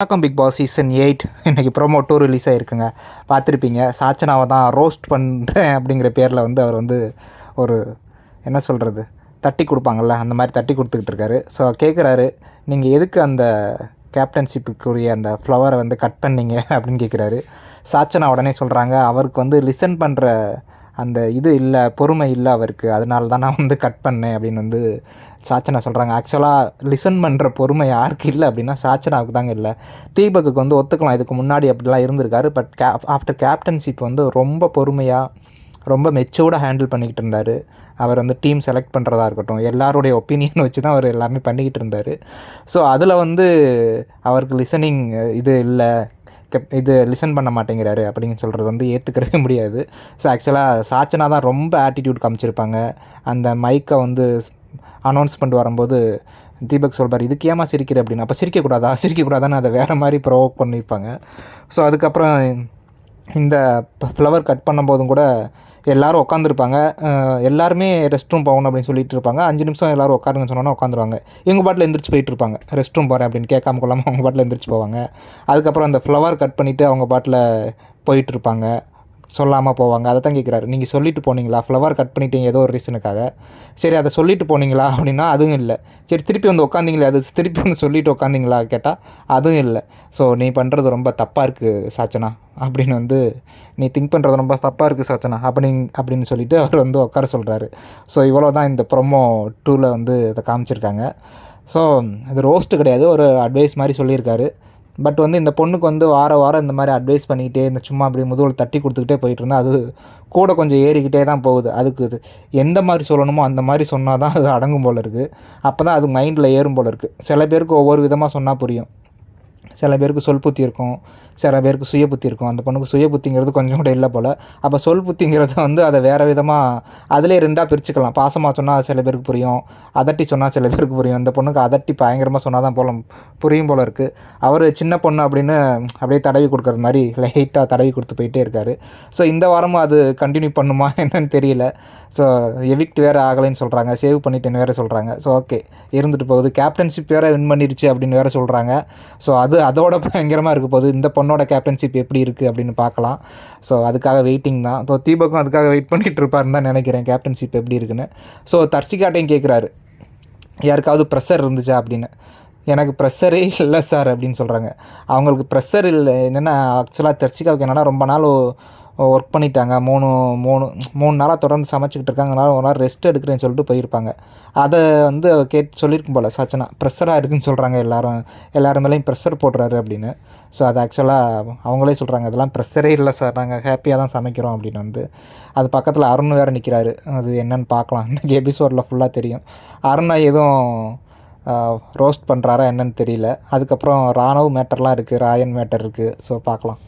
வணக்கம் big Boss season 8 இன்றைக்கி promo 2 release ஆகிருக்குங்க. பார்த்துருப்பீங்க. சாச்சனாவை தான் ரோஸ்ட் பண்ணுறேன் அப்படிங்கிற பேரில் அவர் ஒரு என்ன சொல்கிறது, தட்டி கொடுப்பாங்கள்ல, அந்த மாதிரி தட்டி கொடுத்துக்கிட்டு இருக்காரு. ஸோ கேட்குறாரு, நீங்கள் எதுக்கு அந்த கேப்டன்ஷிப்புக்குரிய அந்த ஃப்ளவரை கட் பண்ணீங்க அப்படின்னு கேட்குறாரு. சாச்சனா உடனே சொல்கிறாங்க, அவருக்கு லிசன் பண்ணுற அந்த இது இல்லை, பொறுமை இல்லை அவருக்கு, அதனால தான் நான் கட் பண்ணேன் அப்படின்னு சாச்சனா சொல்கிறாங்க. ஆக்சுவலாக லிசன் பண்ணுற பொறுமை யாருக்கு இல்லை அப்படின்னா சாச்சனாவுக்கு தாங்க இல்லை. தீபக்கு ஒத்துக்கலாம், இதுக்கு முன்னாடி அப்படிலாம் இருந்திருக்காரு. பட் ஆஃப்டர் கேப்டன்ஷிப் ரொம்ப பொறுமையாக, ரொம்ப மெச்சூர்டாக ஹேண்டில் பண்ணிக்கிட்டு இருந்தார். அவர் டீம் செலக்ட் பண்ணுறதா இருக்கட்டும், எல்லாருடைய ஒப்பீனியன் வச்சு தான் அவர் எல்லாமே பண்ணிக்கிட்டு இருந்தார். ஸோ அதில் அவருக்கு லிசனிங் இது இல்லை, இது லிசன் பண்ண மாட்டேங்கிறாரு அப்படின்னு சொல்கிறது ஏற்றுக்கவே முடியாது. ஸோ ஆக்சுவலாக சாச்சனா தான் ரொம்ப ஆட்டிடியூட் காமிச்சிருப்பாங்க. அந்த மைக்கை அனௌன்ஸ்மெண்ட் வரும்போது தீபக் சொல்வார், இதுக்கு ஏமா சிரிக்கிற அப்படின்னு. அப்போ சிரிக்கக்கூடாதான்னு அதை வேறு மாதிரி ப்ரோவோக் பண்ணியிருப்பாங்க. ஸோ அதுக்கப்புறம் இந்த ஃப்ளவர் கட் பண்ணும்போதும் கூட எல்லோரும் உட்காந்துருப்பாங்க. எல்லாருமே ரெஸ்ட் ரூம் போகணும் அப்படின்னு சொல்லிட்டு இருப்பாங்க. 5 நிமிஷம் எல்லோரும் உட்காருங்கன்னு சொன்னோன்னா உட்காந்துருவாங்க. எங்கள் பாட்டில் எந்திரிச்சு போயிட்டுருப்பாங்க, ரெஸ்ட் ரூம் போகிறேன் அப்படின்னு கேட்காம கொள்ளாமல் அவங்க பாட்டில் எந்திரிச்சு போவாங்க. அதுக்கப்புறம் அந்த ஃப்ளவர் கட் பண்ணிவிட்டு அவங்க பாட்டில் போயிட்டுருப்பாங்க, சொல்லாமல் போவாங்க. அதை தான் கேட்குறாரு, நீங்கள் சொல்லிட்டு போனீங்களா, ஃப்ளவர் கட் பண்ணிட்டீங்க ஏதோ ஒரு ரீசனுக்காக, சரி அதை சொல்லிட்டு போனீங்களா அப்படின்னா அதுவும் இல்லை. சரி திருப்பி உட்காந்திங்களே, அது திருப்பி சொல்லிட்டு உட்காந்திங்களா கேட்டால் அதுவும் இல்லை. ஸோ நீ பண்ணுறது ரொம்ப தப்பாக இருக்குது சாச்சனா அப்படின்னு நீ திங்க் பண்ணுறது ரொம்ப தப்பாக இருக்குது சாச்சனா அப்படின்னு சொல்லிட்டு அவர் உட்கார சொல்கிறாரு. ஸோ இவ்வளோ தான் இந்த ப்ரோமோ 2ல் இதை காமிச்சிருக்காங்க. ஸோ அது ரோஸ்ட்டு கிடையாது, ஒரு அட்வைஸ் மாதிரி சொல்லியிருக்காரு. பட் இந்த பொண்ணுக்கு வாரம் இந்த மாதிரி அட்வைஸ் பண்ணிக்கிட்டே, இந்த சும்மா அப்படி முதுகில் தட்டி கொடுத்துக்கிட்டே போயிட்டு இருந்தால் அது கூட கொஞ்சம் ஏறிக்கிட்டே தான் போகுது. அதுக்கு எந்த மாதிரி சொல்லணுமோ அந்த மாதிரி சொன்னால் தான் அது அடங்கும் போல் இருக்குது. அப்போ தான் அது மைண்டில் ஏறும் போல் இருக்குது. சில பேருக்கு ஒவ்வொரு விதமாக சொன்னால் புரியும். சில பேருக்கு சொல் புத்தி இருக்கும், சில பேருக்கு சுய புத்தி இருக்கும். அந்த பொண்ணுக்கு சுய புத்திங்கிறது கொஞ்சம் கூட இல்லை போல். அப்போ சொல் புத்திங்கிறது அதை வேறு விதமாக அதிலே 2ஆக பிரிச்சுக்கலாம். பாசமாக சொன்னால் சில பேருக்கு புரியும், அதட்டி சொன்னால் சில பேருக்கு புரியும். அந்த பொண்ணுக்கு அதட்டி பயங்கரமாக சொன்னால் தான் புரியும் போல் இருக்குது. அவர் சின்ன பொண்ணு அப்படின்னு அப்படியே தடவி கொடுக்குறது மாதிரி லைட்டாக தடவி கொடுத்து போயிட்டே இருக்கார். ஸோ இந்த வாரமும் அது கண்டினியூ பண்ணுமா என்னன்னு தெரியல. ஸோ எவிக்ட் வேறு ஆகலைன்னு சொல்கிறாங்க, சேவ் பண்ணிட்டேன்னு வேறு சொல்கிறாங்க. ஸோ ஓகே, இருந்துட்டு போகுது. கேப்டன்ஷிப் வேறு வின் பண்ணிருச்சு அப்படின்னு வேறு சொல்கிறாங்க. ஸோ அதோட பயங்கரமாக இருக்க போகுது. இந்த பொண்ணோட கேப்டன்ஷிப் எப்படி இருக்குது அப்படின்னு பார்க்கலாம். ஸோ அதுக்காக வெயிட்டிங் தான். ஸோ தீபக்கும் அதுக்காக வெயிட் பண்ணிகிட்டு இருப்பாருன்னு தான் நினைக்கிறேன், கேப்டன்ஷிப் எப்படி இருக்குன்னு. ஸோ தர்ஷிகாட்டையும் கேட்குறாரு, யாருக்காவது ப்ரெஷர் இருந்துச்சா அப்படின்னு. எனக்கு ப்ரெஷரே இல்லை சார் அப்படின்னு சொல்கிறாங்க. அவங்களுக்கு ப்ரெஷர் இல்லை, என்னென்னா ஆக்சுவலாக தர்ஷிகாவுக்கு என்னென்னா ரொம்ப நாள் ஒர்க் பண்ணிட்டாங்க, 3 நாளாக தொடர்ந்து சமைச்சிக்கிட்டு இருக்காங்க, அதனால் ஒரு நாள் ரெஸ்ட் எடுக்கிறேன்னு சொல்லிட்டு போயிருப்பாங்க. அதை சொல்லியிருக்கும் போல் சாச்சனா, ப்ரெஷராக இருக்குதுன்னு சொல்கிறாங்க, எல்லாரும் மேலேயும் ப்ரெஷர் போடுறாரு அப்படின்னு. ஸோ அது ஆக்சுவலாக அவங்களே சொல்கிறாங்க, அதெல்லாம் ப்ரெஷரே இல்லை சார், நாங்கள் ஹாப்பியாக தான் சமைக்கிறோம் அப்படின்னு. அது பக்கத்தில் அருண் வேறு நிற்கிறாரு. அது என்னென்னு பார்க்கலாம், இன்றைக்கி எபிசோடில் ஃபுல்லாக தெரியும். அருணை எதுவும் ரோஸ்ட் பண்ணுறாரா என்னன்னு தெரியல. அதுக்கப்புறம் ராணுவ மேட்டர்லாம் இருக்குது, ராயன் மேட்டர் இருக்குது. ஸோ பார்க்கலாம்.